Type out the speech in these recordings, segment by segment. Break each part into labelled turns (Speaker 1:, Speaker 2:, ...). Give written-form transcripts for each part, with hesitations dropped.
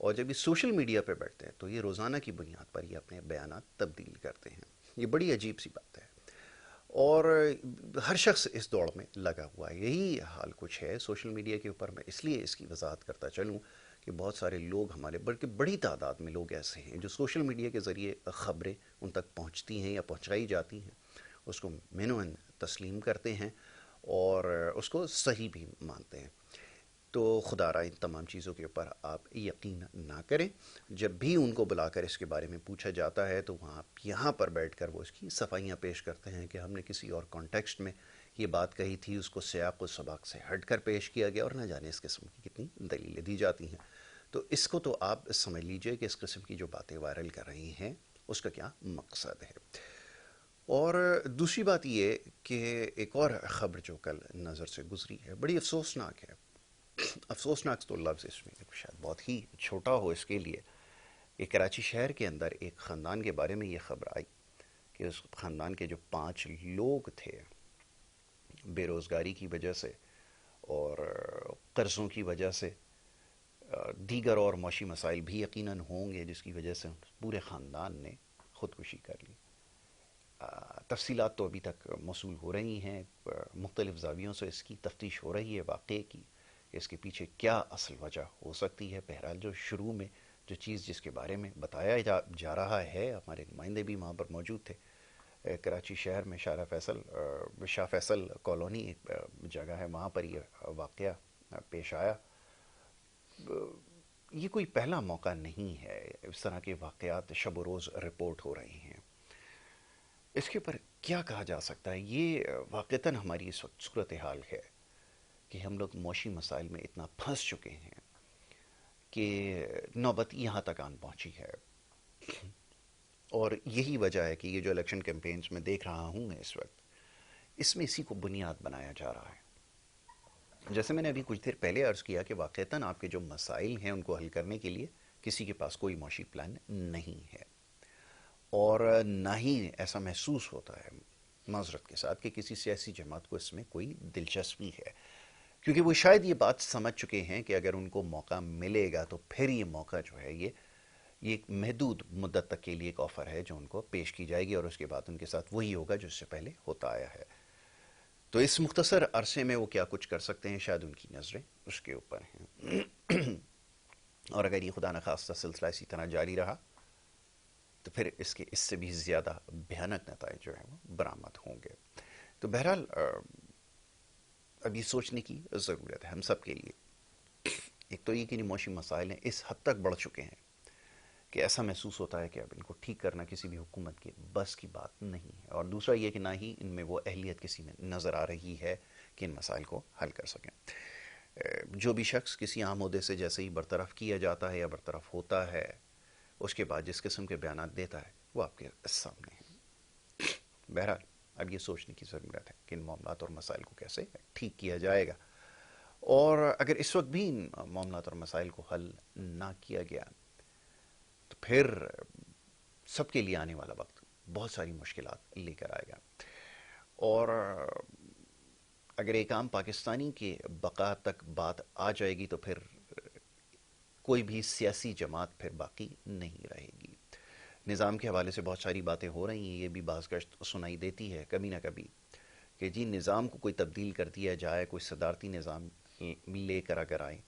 Speaker 1: اور جب یہ سوشل میڈیا پہ بیٹھتے ہیں تو یہ روزانہ کی بنیاد پر یہ اپنے بیانات تبدیل کرتے ہیں. یہ بڑی عجیب سی بات ہے. اور ہر شخص اس دوڑ میں لگا ہوا ہے. یہی حال کچھ ہے سوشل میڈیا کے اوپر. میں اس لیے اس کی وضاحت کرتا چلوں کہ بہت سارے لوگ ہمارے بلکہ بڑی تعداد میں لوگ ایسے ہیں جو سوشل میڈیا کے ذریعے خبریں ان تک پہنچتی ہیں یا پہنچائی جاتی ہیں اس کو مینوً تسلیم کرتے ہیں اور اس کو صحیح بھی مانتے ہیں. تو خدا را ان تمام چیزوں کے اوپر آپ یقین نہ کریں. جب بھی ان کو بلا کر اس کے بارے میں پوچھا جاتا ہے تو وہاں یہاں پر بیٹھ کر وہ اس کی صفائیاں پیش کرتے ہیں کہ ہم نے کسی اور کانٹیکسٹ میں یہ بات کہی تھی, اس کو سیاق و سباق سے ہٹ کر پیش کیا گیا, اور نہ جانے اس قسم کی کتنی دلیلیں دی جاتی ہیں. تو اس کو تو آپ سمجھ لیجئے کہ اس قسم کی جو باتیں وائرل کر رہی ہیں اس کا کیا مقصد ہے. اور دوسری بات یہ کہ ایک اور خبر جو کل نظر سے گزری ہے بڑی افسوسناک ہے. افسوسناک تو لفظ اس میں شاید بہت ہی چھوٹا ہو اس کے لیے. کہ کراچی شہر کے اندر ایک خاندان کے بارے میں یہ خبر آئی کہ اس خاندان کے جو 5 لوگ تھے بے روزگاری کی وجہ سے اور قرضوں کی وجہ سے, دیگر اور معاشی مسائل بھی یقیناً ہوں گے جس کی وجہ سے پورے خاندان نے خودکشی کر لی. تفصیلات تو ابھی تک موصول ہو رہی ہیں, مختلف زاویوں سے اس کی تفتیش ہو رہی ہے واقعے کی کہ اس کے پیچھے کیا اصل وجہ ہو سکتی ہے. بہرحال جو شروع میں جو چیز جس کے بارے میں بتایا جا رہا ہے, ہمارے نمائندے بھی وہاں پر موجود تھے. کراچی شہر میں شاہ فیصل کالونی ایک جگہ ہے, وہاں پر یہ واقعہ پیش آیا. یہ کوئی پہلا موقع نہیں ہے, اس طرح کے واقعات شب و روز رپورٹ ہو رہے ہیں. اس کے اوپر کیا کہا جا سکتا ہے؟ یہ واقعتاً ہماری اس وقت صورتحال ہے کہ ہم لوگ معاشی مسائل میں اتنا پھنس چکے ہیں کہ نوبت یہاں تک آن پہنچی ہے. اور یہی وجہ ہے کہ یہ جو الیکشن کیمپینز میں دیکھ رہا ہوں میں اس وقت, اس میں اسی کو بنیاد بنایا جا رہا ہے. جیسے میں نے ابھی کچھ دیر پہلے عرض کیا کہ واقعتاً آپ کے جو مسائل ہیں ان کو حل کرنے کے لیے کسی کے پاس کوئی معاشی پلان نہیں ہے, اور نہ ہی ایسا محسوس ہوتا ہے معذرت کے ساتھ کہ کسی سیاسی جماعت کو اس میں کوئی دلچسپی ہے, کیونکہ وہ شاید یہ بات سمجھ چکے ہیں کہ اگر ان کو موقع ملے گا تو پھر یہ موقع جو ہے یہ ایک محدود مدت تک کے لیے ایک آفر ہے جو ان کو پیش کی جائے گی, اور اس کے بعد ان کے ساتھ وہی ہوگا جو اس سے پہلے ہوتا آیا ہے. تو اس مختصر عرصے میں وہ کیا کچھ کر سکتے ہیں شاید ان کی نظریں اس کے اوپر ہیں. اور اگر یہ خدا نخواستہ سلسلہ اسی طرح جاری رہا تو پھر اس سے بھی زیادہ بھیانک نتائج جو ہیں وہ برآمد ہوں گے. تو بہرحال اب یہ سوچنے کی ضرورت ہے ہم سب کے لیے. ایک تو یہ کہ معاشی مسائل ہیں اس حد تک بڑھ چکے ہیں کہ ایسا محسوس ہوتا ہے کہ اب ان کو ٹھیک کرنا کسی بھی حکومت کے بس کی بات نہیں ہے, اور دوسرا یہ کہ نہ ہی ان میں وہ اہلیت کسی میں نظر آ رہی ہے کہ ان مسائل کو حل کر سکیں. جو بھی شخص کسی عام عہدے سے جیسے ہی برطرف کیا جاتا ہے یا برطرف ہوتا ہے, اس کے بعد جس قسم کے بیانات دیتا ہے وہ آپ کے سامنے ہیں. بہرحال اب یہ سوچنے کی ضرورت ہے کہ ان معاملات اور مسائل کو کیسے ٹھیک کیا جائے گا, اور اگر اس وقت بھی ان معاملات اور مسائل کو حل نہ کیا گیا تو پھر سب کے لیے آنے والا وقت بہت ساری مشکلات لے کر آئے گا. اور اگر ایک عام پاکستانی کے بقا تک بات آ جائے گی تو پھر کوئی بھی سیاسی جماعت پھر باقی نہیں رہے گی. نظام کے حوالے سے بہت ساری باتیں ہو رہی ہیں, یہ بھی بعض گشت سنائی دیتی ہے کبھی نہ کبھی کہ جی نظام کو کوئی تبدیل کر دیا جائے, کوئی صدارتی نظام لے کر اگر آئے.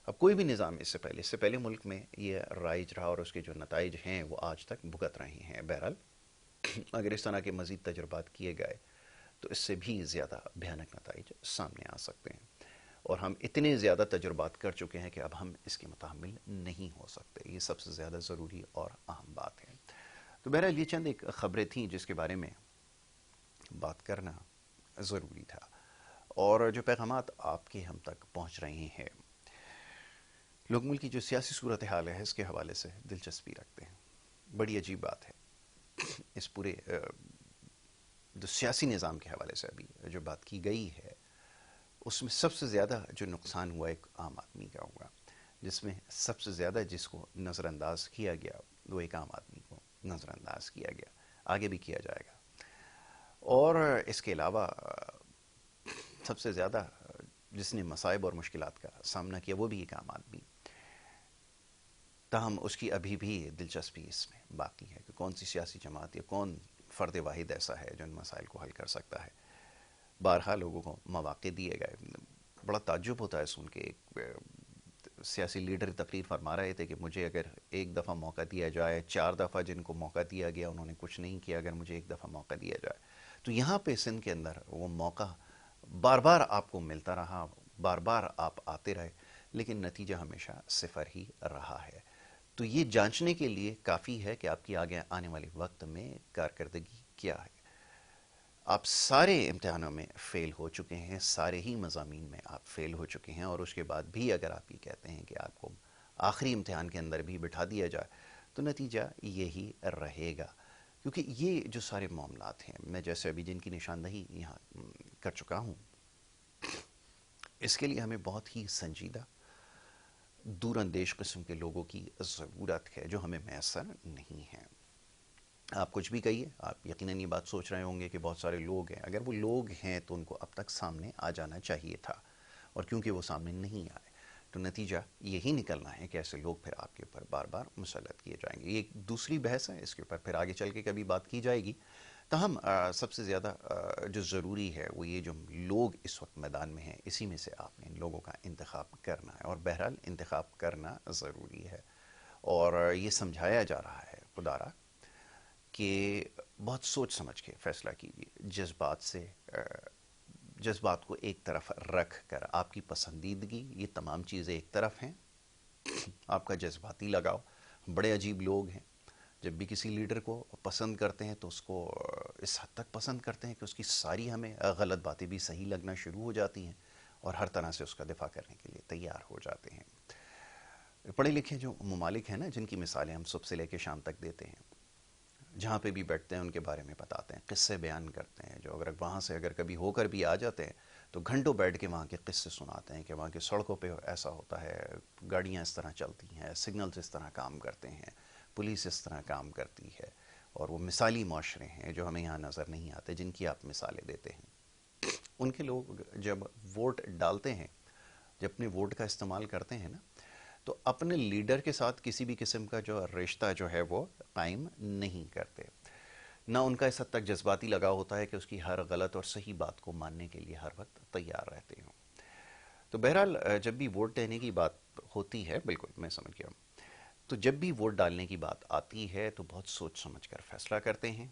Speaker 1: اب کوئی بھی نظام اس سے پہلے ملک میں یہ رائج رہا اور اس کے جو نتائج ہیں وہ آج تک بھگت رہے ہیں. بہرحال اگر اس طرح کے مزید تجربات کیے گئے تو اس سے بھی زیادہ بھیانک نتائج سامنے آ سکتے ہیں, اور ہم اتنے زیادہ تجربات کر چکے ہیں کہ اب ہم اس کے متحمل نہیں ہو سکتے. یہ سب سے زیادہ ضروری اور اہم بات ہے. تو بہرحال یہ چند ایک خبریں تھیں جس کے بارے میں بات کرنا ضروری تھا, اور جو پیغامات آپ کے ہم تک پہنچ رہے ہیں لوگ ملک کی جو سیاسی صورتحال ہے اس کے حوالے سے دلچسپی رکھتے ہیں. بڑی عجیب بات ہے اس پورے جو سیاسی نظام کے حوالے سے ابھی جو بات کی گئی ہے اس میں سب سے زیادہ جو نقصان ہوا ایک عام آدمی کا ہوا, جس میں سب سے زیادہ جس کو نظر انداز کیا گیا وہ ایک عام آدمی کو نظر انداز کیا گیا, آگے بھی کیا جائے گا. اور اس کے علاوہ سب سے زیادہ جس نے مصائب اور مشکلات کا سامنا کیا وہ بھی ایک عام آدمی. تاہم اس کی ابھی بھی دلچسپی اس میں باقی ہے کہ کون سی سیاسی جماعت یا کون فرد واحد ایسا ہے جو ان مسائل کو حل کر سکتا ہے. بارہا لوگوں کو مواقع دیے گئے. بڑا تعجب ہوتا ہے سن کے. ایک سیاسی لیڈر تقریر فرما رہے تھے کہ مجھے اگر ایک دفعہ موقع دیا جائے، 4 دفعہ جن کو موقع دیا گیا انہوں نے کچھ نہیں کیا، اگر مجھے ایک دفعہ موقع دیا جائے. تو یہاں پہ سندھ کے اندر وہ موقع بار بار آپ کو ملتا رہا، بار بار آپ آتے رہے، لیکن نتیجہ ہمیشہ صفر ہی رہا ہے. تو یہ جانچنے کے لیے کافی ہے کہ آپ کی آگے آنے والے وقت میں کارکردگی کیا ہے. آپ سارے امتحانوں میں فیل ہو چکے ہیں، سارے ہی مضامین میں آپ فیل ہو چکے ہیں، اور اس کے بعد بھی اگر آپ یہ کہتے ہیں کہ آپ کو آخری امتحان کے اندر بھی بٹھا دیا جائے تو نتیجہ یہی رہے گا. کیونکہ یہ جو سارے معاملات ہیں، میں جیسے ابھی جن کی نشاندہی یہاں کر چکا ہوں، اس کے لیے ہمیں بہت ہی سنجیدہ دور اندیش قسم کے لوگوں کی ضرورت ہے جو ہمیں میسر نہیں ہیں. آپ کچھ بھی کہیے، آپ یقیناً یہ بات سوچ رہے ہوں گے کہ بہت سارے لوگ ہیں. اگر وہ لوگ ہیں تو ان کو اب تک سامنے آ جانا چاہیے تھا، اور کیونکہ وہ سامنے نہیں آئے تو نتیجہ یہی نکلنا ہے کہ ایسے لوگ پھر آپ کے اوپر بار بار مسلط کیے جائیں گے. یہ ایک دوسری بحث ہے، اس کے اوپر پھر آگے چل کے کبھی بات کی جائے گی. تاہم سب سے زیادہ جو ضروری ہے وہ یہ جو لوگ اس وقت میدان میں ہیں، اسی میں سے آپ نے ان لوگوں کا انتخاب کرنا ہے، اور بہرحال انتخاب کرنا ضروری ہے. اور یہ سمجھایا جا رہا ہے خدا را کہ بہت سوچ سمجھ کے فیصلہ کیجیے. جذبات کو ایک طرف رکھ کر، آپ کی پسندیدگی، یہ تمام چیزیں ایک طرف ہیں، آپ کا جذباتی لگاؤ. بڑے عجیب لوگ ہیں، جب بھی کسی لیڈر کو پسند کرتے ہیں تو اس کو اس حد تک پسند کرتے ہیں کہ اس کی ساری ہمیں غلط باتیں بھی صحیح لگنا شروع ہو جاتی ہیں، اور ہر طرح سے اس کا دفاع کرنے کے لیے تیار ہو جاتے ہیں. پڑھے لکھے جو ممالک ہیں نا، جن کی مثالیں ہم صبح سے لے کے شام تک دیتے ہیں، جہاں پہ بھی بیٹھتے ہیں ان کے بارے میں بتاتے ہیں، قصے بیان کرتے ہیں، جو اگر وہاں سے اگر کبھی ہو کر بھی آ جاتے ہیں تو گھنٹوں بیٹھ کے وہاں کے قصے سناتے ہیں کہ وہاں کے سڑکوں پہ ایسا ہوتا ہے، گاڑیاں اس طرح چلتی ہیں، سگنلز اس طرح کام کرتے ہیں، پولیس اس طرح کام کرتی ہے. اور وہ مثالی معاشرے ہیں جو ہمیں یہاں نظر نہیں آتے، جن کی آپ مثالیں دیتے ہیں. ان کے لوگ جب ووٹ ڈالتے ہیں، جب اپنے ووٹ کا استعمال کرتے ہیں نا، تو اپنے لیڈر کے ساتھ کسی بھی قسم کا جو رشتہ جو ہے وہ قائم نہیں کرتے. نہ ان کا اس حد تک جذباتی لگاؤ ہوتا ہے کہ اس کی ہر غلط اور صحیح بات کو ماننے کے لیے ہر وقت تیار رہتے ہوں. تو بہرحال جب بھی ووٹ دینے کی بات ہوتی ہے، بالکل میں سمجھ گیا ہوں، تو جب بھی ووٹ ڈالنے کی بات آتی ہے تو بہت سوچ سمجھ کر فیصلہ کرتے ہیں.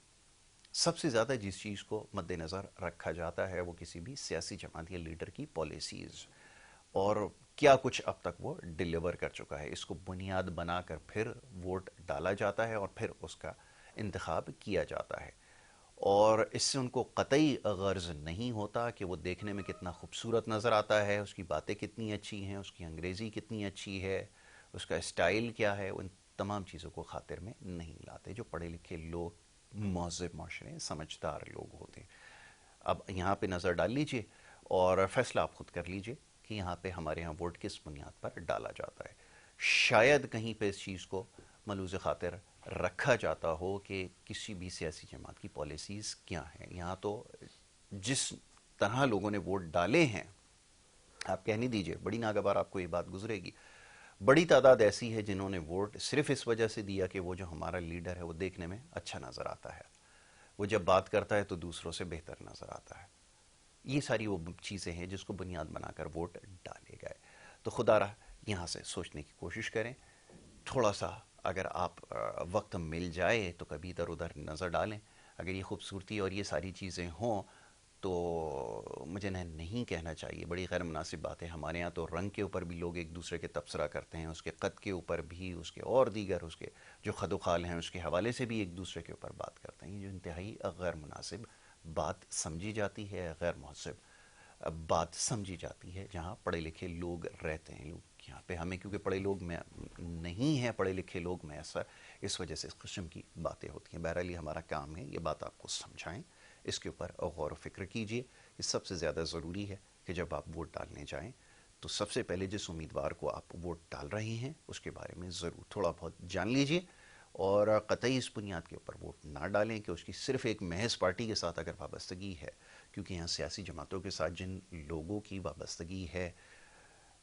Speaker 1: سب سے زیادہ جس چیز کو مد نظر رکھا جاتا ہے وہ کسی بھی سیاسی جماعت یا لیڈر کی پالیسیز، اور کیا کچھ اب تک وہ ڈیلیور کر چکا ہے. اس کو بنیاد بنا کر پھر ووٹ ڈالا جاتا ہے اور پھر اس کا انتخاب کیا جاتا ہے. اور اس سے ان کو قطعی غرض نہیں ہوتا کہ وہ دیکھنے میں کتنا خوبصورت نظر آتا ہے، اس کی باتیں کتنی اچھی ہیں، اس کی انگریزی کتنی اچھی ہے، اس کا اسٹائل کیا ہے. ان تمام چیزوں کو خاطر میں نہیں لاتے. جو پڑھے لکھے لوگ، مہذب معاشرے، سمجھدار لوگ ہوتے ہیں. اب یہاں پہ نظر ڈال لیجئے اور فیصلہ آپ خود کر لیجئے کہ یہاں پہ ہمارے یہاں ووٹ کس بنیاد پر ڈالا جاتا ہے. شاید کہیں پہ اس چیز کو ملوز خاطر رکھا جاتا ہو کہ کسی بھی سیاسی جماعت کی پالیسیز کیا ہیں. یہاں تو جس طرح لوگوں نے ووٹ ڈالے ہیں، آپ کہنے دیجئے، بڑی ناگوار آپ کو یہ بات گزرے گی، بڑی تعداد ایسی ہے جنہوں نے ووٹ صرف اس وجہ سے دیا کہ وہ جو ہمارا لیڈر ہے وہ دیکھنے میں اچھا نظر آتا ہے، وہ جب بات کرتا ہے تو دوسروں سے بہتر نظر آتا ہے. یہ ساری وہ چیزیں ہیں جس کو بنیاد بنا کر ووٹ ڈالے گئے. تو خدا رہا یہاں سے سوچنے کی کوشش کریں. تھوڑا سا اگر آپ وقت مل جائے تو کبھی ادھر ادھر نظر ڈالیں. اگر یہ خوبصورتی اور یہ ساری چیزیں ہوں تو مجھے نہیں کہنا چاہیے، بڑی غیر مناسب بات ہے. ہمارے ہاں تو رنگ کے اوپر بھی لوگ ایک دوسرے کے تبصرہ کرتے ہیں، اس کے قد کے اوپر بھی، اس کے اور دیگر اس کے جو خد و خال ہیں اس کے حوالے سے بھی ایک دوسرے کے اوپر بات کرتے ہیں. یہ جو انتہائی غیر مناسب بات سمجھی جاتی ہے، غیر مہذب بات سمجھی جاتی ہے جہاں پڑھے لکھے لوگ رہتے ہیں. یہاں پہ ہمیں کیونکہ پڑھے لوگ میں نہیں ہیں، پڑھے لکھے لوگ میں ایسا، اس وجہ سے اس قسم کی باتیں ہوتی ہیں. بہرحال یہ ہمارا کام ہے یہ بات آپ کو سمجھائیں، اس کے اوپر غور و فکر کیجئے. یہ سب سے زیادہ ضروری ہے کہ جب آپ ووٹ ڈالنے جائیں تو سب سے پہلے جس امیدوار کو آپ ووٹ ڈال رہے ہیں اس کے بارے میں ضرور تھوڑا بہت جان لیجئے، اور قطعی اس بنیاد کے اوپر ووٹ نہ ڈالیں کہ اس کی صرف ایک محض پارٹی کے ساتھ اگر وابستگی ہے. کیونکہ یہاں سیاسی جماعتوں کے ساتھ جن لوگوں کی وابستگی ہے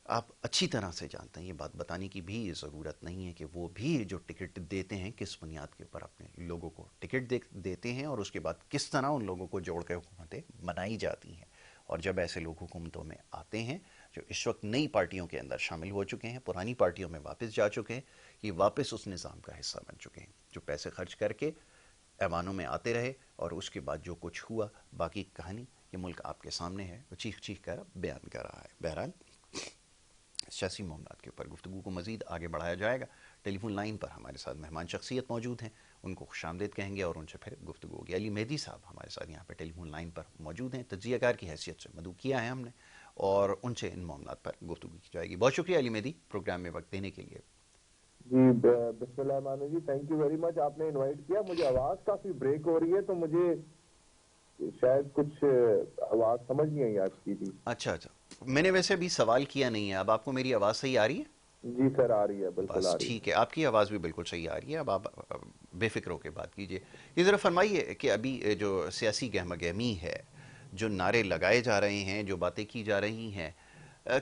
Speaker 1: آپ اچھی طرح سے جانتے ہیں، یہ بات بتانے کی بھی ضرورت نہیں ہے کہ وہ بھی جو ٹکٹ دیتے ہیں کس بنیاد کے اوپر اپنے لوگوں کو ٹکٹ دیتے ہیں، اور اس کے بعد کس طرح ان لوگوں کو جوڑ کے حکومتیں بنائی جاتی ہیں. اور جب ایسے لوگ حکومتوں میں آتے ہیں جو اس وقت نئی پارٹیوں کے اندر شامل ہو چکے ہیں، پرانی پارٹیوں میں واپس جا چکے ہیں، یہ واپس اس نظام کا حصہ بن چکے ہیں جو پیسے خرچ کر کے ایوانوں میں آتے رہے، اور اس کے بعد جو کچھ ہوا باقی کہانی یہ ملک آپ کے سامنے ہے، وہ چیخ چیخ کر بیان کر رہا ہے. بہرحال سیاسی معاملات کے اوپر گفتگو کو مزید آگے بڑھایا جائے گا. ٹیلی فون لائن پر ہمارے ساتھ مہمان شخصیت موجود ہیں، ان کو خوش آمدید کہیں گے اور ان سے پھر گفتگو ہوگی. علی مہدی صاحب ہمارے ساتھ یہاں پہ ٹیلی فون لائن پر موجود ہیں، تجزیہ کار کی حیثیت سے مدعو کیا ہے ہم نے، اور ان سے ان معاملات پر گفتگو کی جائے گی. بہت شکریہ علی مہدی پروگرام میں وقت دینے کے لیے.
Speaker 2: جی بسم اللہ الرحمن الرحیم. Thank you very much. آپ نے انوائٹ کیا. مجھے آواز کافی بریک ہو رہی ہے تو مجھے شاید کچھ آواز سمجھ نہیں آئی آپ کی. تھی
Speaker 1: اچھا، میں نے ویسے ابھی سوال کیا نہیں ہے. اب آپ کو میری آواز صحیح آ رہی ہے؟
Speaker 2: جی سر آ رہی ہے، بالکل
Speaker 1: بس
Speaker 2: آ رہی
Speaker 1: ٹھیک ہے، آپ کی آواز بھی بالکل صحیح آ رہی ہے. اب آپ بے فکر ہو کے بات کیجئے. یہ ذرا فرمائیے کہ ابھی جو سیاسی گہمہ گہمی ہے، جو نعرے لگائے جا رہے ہیں، جو باتیں کی جا رہی ہیں،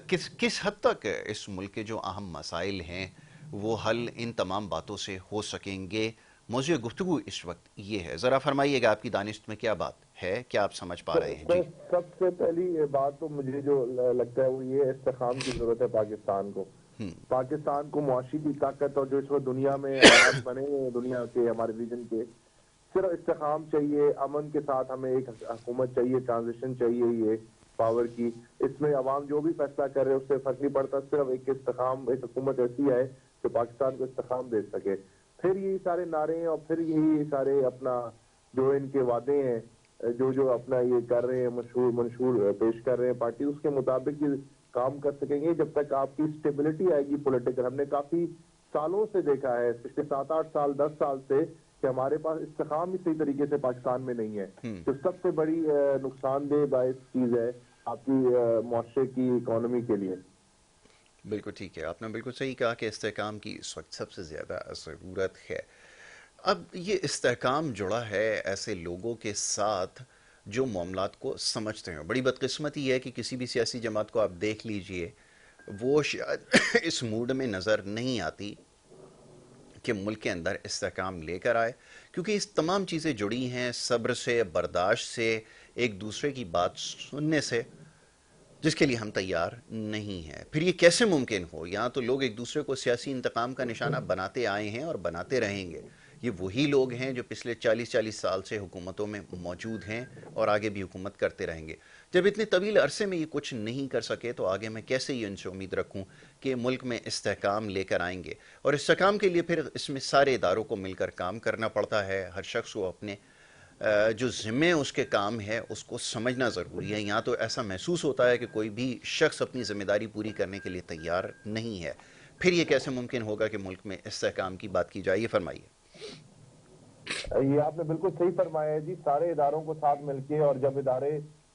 Speaker 1: کس حد تک اس ملک کے جو اہم مسائل ہیں وہ حل ان تمام باتوں سے ہو سکیں گے؟ موضوع گفتگو اس وقت یہ ہے، ذرا فرمائیے گا آپ کی دانست میں کیا بات ہے، کیا آپ سمجھ پا رہے ہیں؟ جی.
Speaker 2: سب سے پہلی بات تو مجھے جو لگتا ہے وہ یہ استحکام کی ضرورت ہے پاکستان کو. پاکستان کو معاشی کی طاقت اور جو اس وقت دنیا میں حالات بنے ہوئے ہیں دنیا کے، ہمارے ریجن کے، صرف استحکام چاہیے. امن کے ساتھ ہمیں ایک حکومت چاہیے، ٹرانزیشن چاہیے یہ پاور کی. اس میں عوام جو بھی فیصلہ کر رہے ہیں اس سے فرق نہیں پڑتا. صرف ایک استحکام، ایک حکومت ایسی ہے جو پاکستان کو استحکام دے سکے. پھر یہی سارے نعرے ہیں اور پھر یہی سارے اپنا جو ان کے وعدے ہیں، جو اپنا یہ کر رہے ہیں، منشور پیش کر رہے ہیں پارٹی، اس کے مطابق یہ کام کر سکیں گے جب تک آپ کی سٹیبلٹی آئے گی پولیٹیکل. ہم نے کافی سالوں سے دیکھا ہے، پچھلے 7-8 سال 10 سال سے، کہ ہمارے پاس استحکام ہی صحیح طریقے سے پاکستان میں نہیں ہے، جو سب سے بڑی نقصان دہ باعث چیز ہے آپ کی معاشرے کی اکانومی کے لیے.
Speaker 1: بالکل ٹھیک ہے، آپ نے بالکل صحیح کہا کہ استحکام کی اس وقت سب سے زیادہ ضرورت ہے. اب یہ استحکام جڑا ہے ایسے لوگوں کے ساتھ جو معاملات کو سمجھتے ہیں. بڑی بدقسمتی ہے کہ کسی بھی سیاسی جماعت کو آپ دیکھ لیجئے، وہ شاید اس موڈ میں نظر نہیں آتی کہ ملک کے اندر استحکام لے کر آئے، کیونکہ اس تمام چیزیں جڑی ہیں صبر سے، برداشت سے، ایک دوسرے کی بات سننے سے، جس کے لیے ہم تیار نہیں ہیں. پھر یہ کیسے ممکن ہو؟ یہاں تو لوگ ایک دوسرے کو سیاسی انتقام کا نشانہ بناتے آئے ہیں اور بناتے رہیں گے. یہ وہی لوگ ہیں جو پچھلے 40 سال سے حکومتوں میں موجود ہیں اور آگے بھی حکومت کرتے رہیں گے. جب اتنے طویل عرصے میں یہ کچھ نہیں کر سکے تو آگے میں کیسے یہ ان سے امید رکھوں کہ ملک میں استحکام لے کر آئیں گے؟ اور استحکام کے لیے پھر اس میں سارے اداروں کو مل کر کام کرنا پڑتا ہے. ہر شخص کو اپنے جو ذمے اس کے کام ہے اس کو سمجھنا ضروری ہے. یہاں تو ایسا محسوس ہوتا ہے کہ کوئی بھی شخص اپنی ذمہ داری پوری کرنے کے لیے تیار نہیں ہے. پھر یہ کیسے ممکن ہوگا کہ ملک میں استحکام کی بات کی جائے؟ یہ فرمائیے.
Speaker 2: یہ آپ نے بالکل صحیح فرمایا ہے جی. سارے اداروں کو ساتھ مل کے، اور جب ادارے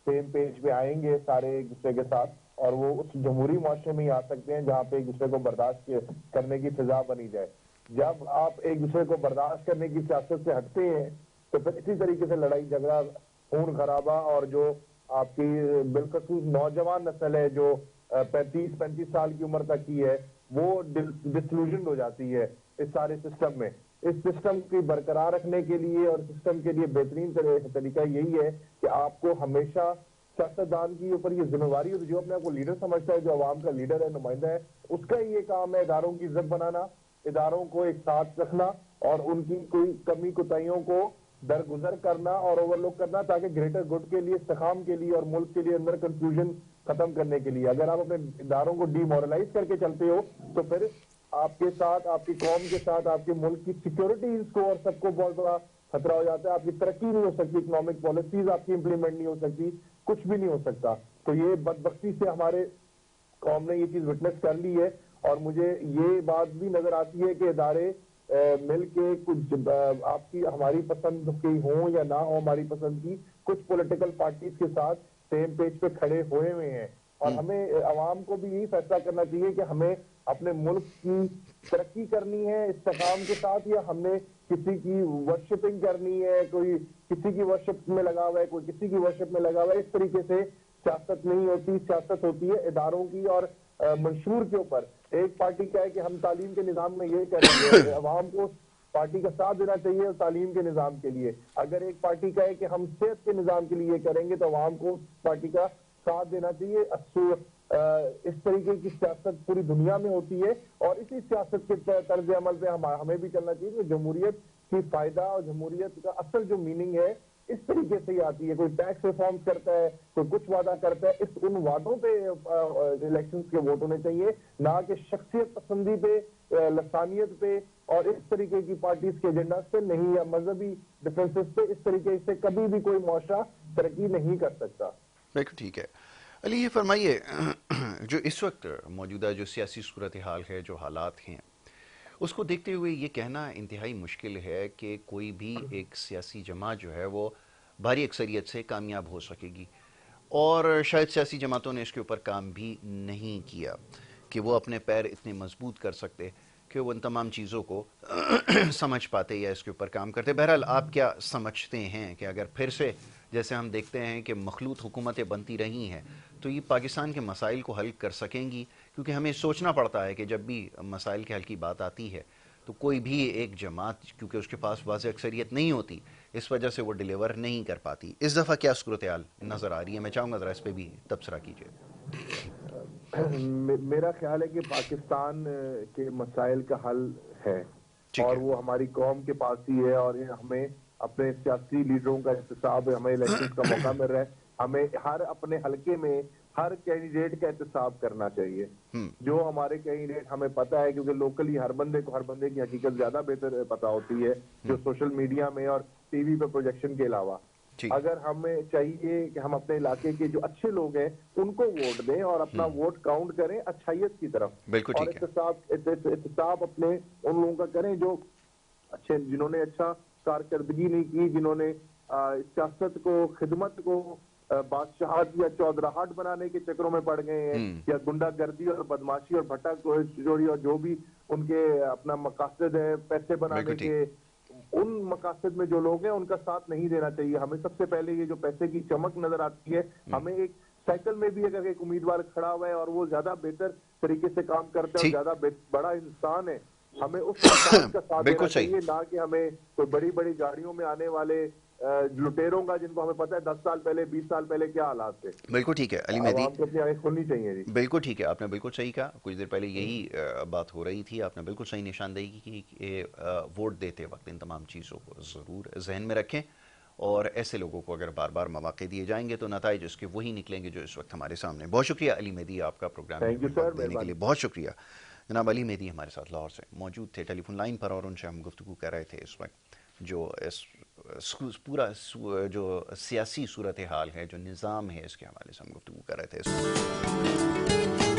Speaker 2: سیم پیج پہ آئیں گے سارے ایک دوسرے کے ساتھ، اور وہ اس جمہوری معاشرے میں ہی آ سکتے ہیں جہاں پہ ایک دوسرے کو برداشت کرنے کی فضا بنی جائے. جب آپ ایک دوسرے کو برداشت کرنے کی سیاست سے ہٹتے ہیں تو پھر اسی طریقے سے لڑائی جھگڑا، خون خرابہ، اور جو آپ کی بالخصوص نوجوان نسل ہے جو 35 سال کی عمر تک کی ہے، وہ ڈسلوژنڈ ہو جاتی ہے اس سارے سسٹم میں. اس سسٹم کی برقرار رکھنے کے لیے اور سسٹم کے لیے بہترین طریقہ یہی ہے کہ آپ کو ہمیشہ سیاستدان کی اوپر یہ ذمہ داری ہے، جو اپنے آپ کو لیڈر سمجھتا ہے، جو عوام کا لیڈر ہے، نمائندہ ہے، اس کا یہ کام ہے اداروں کی عزت بنانا، اداروں کو ایک ساتھ رکھنا اور ان کی کوئی کمی کوتاہیوں کو درگزر کرنا اور اوور لک کرنا، تاکہ گریٹر گڈ کے لیے، استحکام کے لیے اور ملک کے لیے اندر کنفیوژن ختم کرنے کے لیے. اگر آپ اپنے اداروں کو ڈی مورلائز کر کے چلتے ہو تو پھر آپ کے ساتھ، آپ کی قوم کے ساتھ، آپ کے ملک کی سیکیورٹیز کو اور سب کو بہت بڑا خطرہ ہو جاتا ہے. آپ کی ترقی نہیں ہو سکتی، اکنامک پالیسیز آپ کی امپلیمنٹ نہیں ہو سکتی، کچھ بھی نہیں ہو سکتا. تو یہ بدبختی سے ہمارے قوم نے یہ چیز وٹنس کر لی ہے. اور مجھے یہ بات بھی نظر آتی ہے کہ ادارے مل کے کچھ آپ کی، ہماری پسند کی ہوں یا نہ ہو ہماری پسند کی، کچھ پولیٹیکل پارٹیز کے ساتھ سیم پیج پہ کھڑے ہوئے ہیں. اور ہمیں عوام کو بھی یہی فیصلہ کرنا چاہیے کہ ہمیں اپنے ملک کی ترقی کرنی ہے استحکام کے ساتھ، یا ہم نے کسی کی ورشپنگ کرنی ہے، کوئی کسی کی ورشپ میں لگا ہوا ہے، کوئی کسی کی ورشپ میں لگا ہوا ہے. اس طریقے سے سیاست نہیں ہوتی. سیاست ہوتی ہے اداروں کی اور منشور کے اوپر. ایک پارٹی کا ہے کہ ہم تعلیم کے نظام میں یہ کریں گے, عوام کو پارٹی کا ساتھ دینا چاہیے تعلیم کے نظام کے لیے. اگر ایک پارٹی کا ہے کہ ہم صحت کے نظام کے لیے یہ کریں گے تو عوام کو پارٹی کا ساتھ دینا چاہیے. اس طریقے کی سیاست پوری دنیا میں ہوتی ہے, اور اسی سیاست کے طرز عمل پہ ہمیں بھی چلنا چاہیے کہ جمہوریت کی فائدہ اور جمہوریت کا اصل جو میننگ ہے اس طریقے سے ہی آتی ہے. کوئی ٹیکس ریفارمز کرتا ہے, کوئی کچھ وعدہ کرتا ہے, ان وعدوں پہ الیکشنز کے ووٹ ہونے چاہیے, نہ کہ شخصیت پسندی پہ, لسانیت پہ اور اس طریقے کی پارٹیز کے ایجنڈاز پہ نہیں, یا مذہبی ڈفرینسز پہ. اس طریقے سے کبھی بھی کوئی معاشرہ ترقی نہیں کر سکتا.
Speaker 1: بالکل ٹھیک ہے. علی یہ فرمائیے, جو اس وقت موجودہ جو سیاسی صورتحال ہے, جو حالات ہیں, اس کو دیکھتے ہوئے یہ کہنا انتہائی مشکل ہے کہ کوئی بھی ایک سیاسی جماعت جو ہے وہ بھاری اکثریت سے کامیاب ہو سکے گی, اور شاید سیاسی جماعتوں نے اس کے اوپر کام بھی نہیں کیا کہ وہ اپنے پیر اتنے مضبوط کر سکتے کہ وہ ان تمام چیزوں کو سمجھ پاتے یا اس کے اوپر کام کرتے. بہرحال آپ کیا سمجھتے ہیں کہ اگر پھر سے جیسے ہم دیکھتے ہیں کہ مخلوط حکومتیں بنتی رہی ہیں تو یہ پاکستان کے مسائل کو حل کر سکیں گی؟ کیونکہ ہمیں سوچنا پڑتا ہے کہ جب بھی مسائل کے حل کی بات آتی ہے تو کوئی بھی ایک جماعت, کیونکہ اس کے پاس واضح اکثریت نہیں ہوتی, اس وجہ سے وہ ڈیلیور نہیں کر پاتی. اس دفعہ کیا صورتحال نظر آ رہی ہے؟ میں چاہوں گا ذرا اس پہ بھی تبصرہ کیجیے.
Speaker 2: میرا خیال ہے کہ پاکستان کے مسائل کا حل ہے,
Speaker 1: ٹھیک
Speaker 2: اور
Speaker 1: ہے.
Speaker 2: وہ ہماری قوم کے پاس ہی ہے, اور ہمیں اپنے سیاسی لیڈروں کا احتساب, ہمیں الیکشنز کا موقع مل رہا ہے, ہمیں ہر اپنے حلقے میں ہر کینڈیڈیٹ کا احتساب کرنا چاہیے. جو ہمارے کینڈیڈیٹ ہمیں پتا ہے, کیونکہ لوکلی ہر بندے کی حقیقت زیادہ بہتر پتا ہوتی ہے جو سوشل میڈیا میں اور ٹی وی پہ پروجیکشن کے علاوہ. اگر ہمیں چاہیے کہ ہم اپنے علاقے کے جو اچھے لوگ ہیں ان کو ووٹ دیں اور اپنا ووٹ کاؤنٹ کریں اچھائیت کی طرف,
Speaker 1: بالکل
Speaker 2: اور
Speaker 1: ٹھیک ہے.
Speaker 2: احتساب اپنے ان لوگوں کا کریں جو اچھے, جنہوں نے اچھا کارکردگی نہیں کی, جنہوں نے سیاست کو, خدمت کو بادشاہت یا چودراہٹ بنانے کے چکروں میں پڑ گئے ہیں, یا گنڈا گردی اور بدماشی اور بھٹا چوری اور جو بھی ان کے اپنا مقاصد ہے پیسے بنانے کے, ان مقاصد میں جو لوگ ہیں ان کا ساتھ نہیں دینا چاہیے. ہمیں سب سے پہلے یہ جو پیسے کی چمک نظر آتی ہے, ہمیں ایک سائیکل میں بھی اگر ایک امیدوار کھڑا ہوا ہے اور وہ زیادہ بہتر طریقے سے کام کرتا ہے اور زیادہ بڑا انسان ہے, ہمیں اس انسان کا ساتھ دینا چاہیے, نہ کہ ہمیں کوئی بڑی بڑی گاڑیوں میں آنے والے لٹیروں کا, جن کو ہمیں پتا ہے 10 سال پہلے 20 سال پہلے کیا حالات تھے.
Speaker 1: بالکل ٹھیک ہے علی مہدی,
Speaker 2: عوام کو اپنی آنکھ کھولنی چاہیے. جی
Speaker 1: بالکل ٹھیک ہے, آپ نے بالکل صحیح کہا. کچھ دیر پہلے یہی بات ہو رہی تھی, آپ نے بالکل صحیح نشاندہی کی کہ ووٹ دیتے وقت ان تمام چیزوں کو ضرور ذہن میں رکھیں, اور ایسے لوگوں کو اگر بار بار مواقع دیے جائیں گے تو نتائج اس کے وہی نکلیں گے جو اس وقت ہمارے سامنے. بہت شکریہ علی مہدی, آپ کا پروگرام میں وقت دینے کے لیے بہت شکریہ. جناب علی مہدی ہمارے ساتھ لاہور سے موجود تھے ٹیلی فون لائن پر, اور ان سے ہم گفتگو کر رہے تھے اس وقت جو پورا جو سیاسی صورتحال ہے, جو نظام ہے, اس کے حوالے سے ہم گفتگو کر رہے تھے.